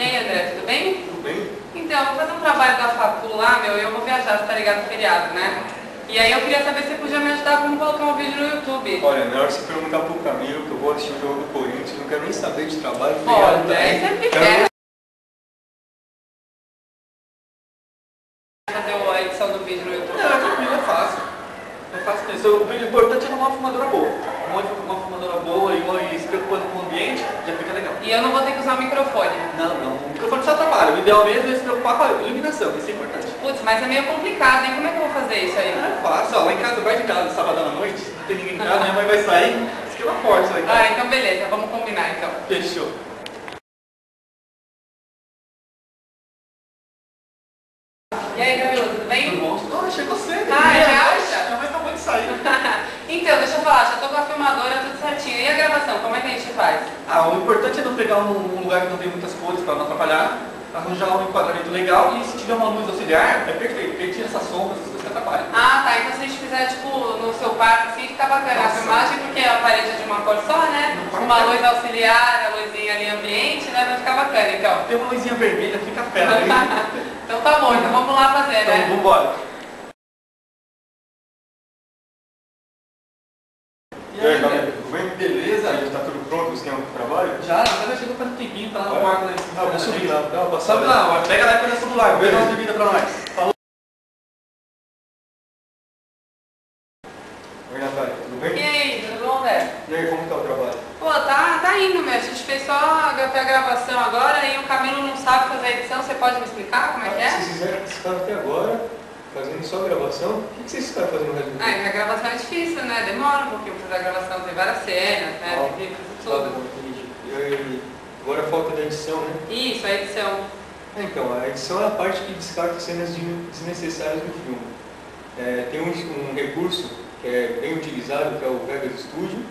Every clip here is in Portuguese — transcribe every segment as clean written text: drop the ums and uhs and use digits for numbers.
aí, André, tudo bem? Tudo bem? Então, eu vou fazer um trabalho da facu lá, meu, e eu vou viajar, você tá ligado no feriado, né? E aí eu queria saber se você podia me ajudar como colocar um vídeo no YouTube. Olha, na hora de você perguntar pro Camilo que eu vou assistir o jogo do Corinthians, não quero nem saber de trabalho. Olha, André, sempre quer fazer a edição do vídeo no YouTube. Não, é tranquilo, é fácil. É fácil mesmo. O importante é arrumar uma fumadora boa. Uma fumadora boa e se preocupando com o ambiente, já fica legal. E eu não vou ter que usar o microfone. Não, não. O microfone só atrapalha. O ideal mesmo é se preocupar com a iluminação, isso é importante. Putz, mas é meio complicado, hein? Como é que eu vou fazer isso aí? É fácil, ó, lá em casa, vai de casa, sabadão à noite, não tem ninguém em casa, minha mãe vai sair, esquema forte lá em casa. Ah, então beleza, vamos combinar então. Fechou. E aí, Camilo, tudo bem? Tudo bom? Chegou cedo. Ah, já acha? Minha mãe acabou de sair. Então, deixa eu falar, já tô com a filmadora, tudo certinho. E a gravação, como é que a gente faz? Ah, o importante é não pegar um lugar que não tem muitas cores para não atrapalhar, arranjar um enquadramento legal e se tiver uma luz auxiliar, é perfeito, porque tira essas sombras, essas coisas que atrapalham. Ah, tá. Então se a gente fizer, tipo, no seu quarto, assim, fica bacana a filmagem, porque a parede é de uma cor só, né? Uma luz auxiliar, a luzinha ali ambiente, né? Vai ficar bacana, então. Tem uma luzinha vermelha, fica fera aí. Então tá bom, então vamos lá fazer, né? Então, vambora. E aí, Camilo, tudo bem? Beleza? Aí, tá tudo pronto, o esquema do trabalho? Já chegou faz um tempinho, tá lá no quarto lá em cima. Ah, vou subir lá, dá uma passada. Sobe lá, ó, pega lá e põe essa do lado, vê umas bebidas pra nós. Falou. Oi, Natália, tudo bem? E aí, tudo bom, André? E aí, como tá o trabalho? Pô, tá indo, meu. A gente fez só a gravação agora e o Camilo não sabe fazer a edição. Você pode me explicar como é que é? Vocês ficaram até agora fazendo só a gravação? O que vocês ficaram fazendo no resto do Ah, dia? a gravação é difícil, né? Demora um pouquinho pra fazer a gravação, tem várias cenas, né? Tem que fazer tudo. E aí, agora falta da edição, né? Isso, a edição. Então, a edição é a parte que descarta cenas desnecessárias do filme. Tem um recurso que é bem utilizado, que é o Vegas Studio,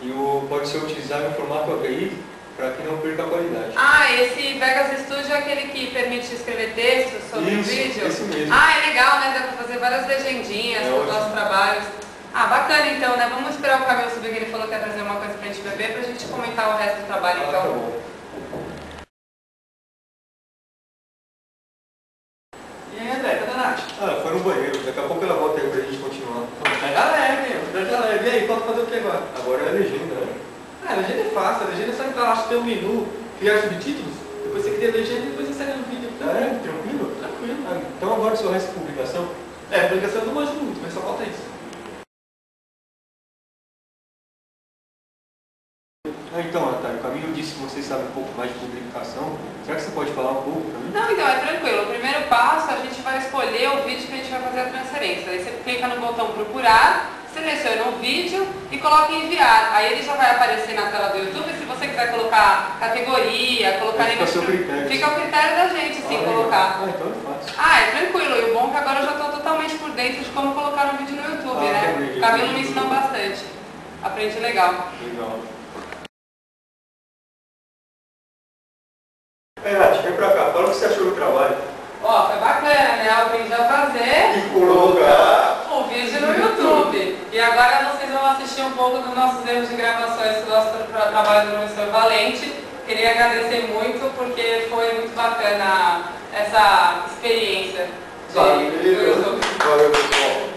e pode ser utilizado em formato AVI para que não perca a qualidade. Ah, esse Vegas Studio é aquele que permite escrever textos sobre o Isso, vídeo? esse mesmo. Ah, é legal, né? Dá pra fazer várias legendinhas dos nossos trabalhos. Ah, bacana então, né? Vamos esperar o Camilo subir, que ele falou que ia trazer uma coisa pra gente beber, pra gente comentar o resto do trabalho, Tá então. bom. E aí, André, cadê a Nath? Ah, foi no banheiro, daqui a pouco ela volta aí pra gente continuar. Pega leve, meu, pega leve. E aí, falta fazer o que agora? Agora é a legenda, né? Ah, a legenda é fácil, a legenda é só entrar lá, tem um menu, criar subtítulos, depois você cria a legenda e depois você segue no vídeo. Tranquilo? Tranquilo. Ah, então agora só resta a publicação? É, a publicação eu não manjo muito, mas só falta isso. Então, Natália, o Camilo disse que você sabe um pouco mais de publicação. Será que você pode falar um pouco para mim? Não, então é tranquilo. O primeiro passo, a gente vai escolher o vídeo que a gente vai fazer a transferência. Aí você clica no botão procurar, seleciona o vídeo e coloca em enviar. Aí ele já vai aparecer na tela do YouTube. Se você quiser colocar categoria, colocar Fica a seu critério. fica ao critério da gente, sim, colocar. Ah, então é fácil. Ah, é tranquilo. E o bom é que agora eu já estou totalmente por dentro de como colocar um vídeo no YouTube, né? Entendi. O Camilo me ensinou bastante. Aprendi legal. Legal. Nath, vem pra cá, fala o que você achou do trabalho. Ó, foi bacana, né? Eu aprendi a fazer E colocar. o vídeo no YouTube. E agora vocês vão assistir um pouco dos nossos erros de gravações do nosso trabalho do professor Valente. Queria agradecer muito porque foi muito bacana essa experiência do YouTube. Valeu, pessoal.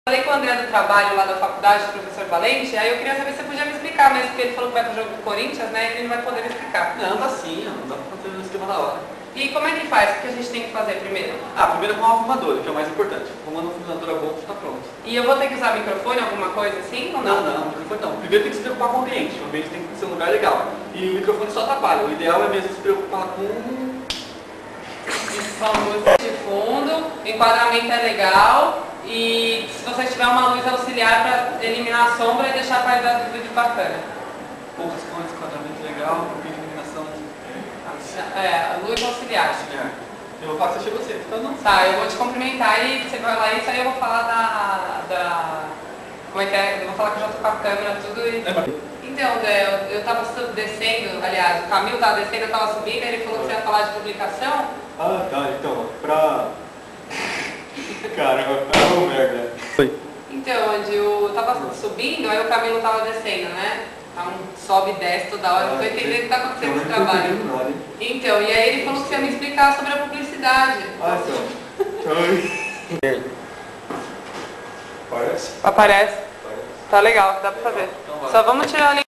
Falei com o André do trabalho lá da faculdade, do professor Valente, aí eu queria saber se você podia me explicar mesmo, porque ele falou que vai pro jogo do Corinthians, né? E ele não vai poder me explicar. Não, dá sim, não dá pra fazer no esquema da hora. E como é que faz? O que a gente tem que fazer primeiro? Ah, primeiro arrumar uma fumadora, que é o mais importante. Arrumando uma fumadora boa, tá pronto. E eu vou ter que usar microfone, alguma coisa assim ou não? Não, não. Primeiro tem que se preocupar com o ambiente. O ambiente tem que ser um lugar legal. E o microfone só atrapalha. O ideal é mesmo se preocupar com... Uma música de fundo, o enquadramento é legal e se você tiver uma luz auxiliar para eliminar a sombra e deixar a qualidade do vídeo bacana. poucas cores, enquadramento legal, um pouquinho de iluminação. A luz auxiliar. Eu vou falar que você chegou cedo, então não. Tá, eu vou te cumprimentar e você vai lá isso aí eu vou falar como é que é? Eu vou falar que eu já tô com a câmera tudo e... Então, eu tava descendo, aliás, o Camilo tava descendo, eu tava subindo, ele falou que você ia falar de publicação. Ah, tá, então, Caramba, merda. Foi. Então, onde eu tava subindo, aí o Camilo tava descendo, né? tá sobe e desce toda hora, não tô entendendo o que está acontecendo nesse trabalho. Nada, hein? Então, e aí ele falou que você ia me explicar sobre a publicidade. Então. Parece? Aparece. Tá legal, dá pra fazer. Só vamos tirar ali.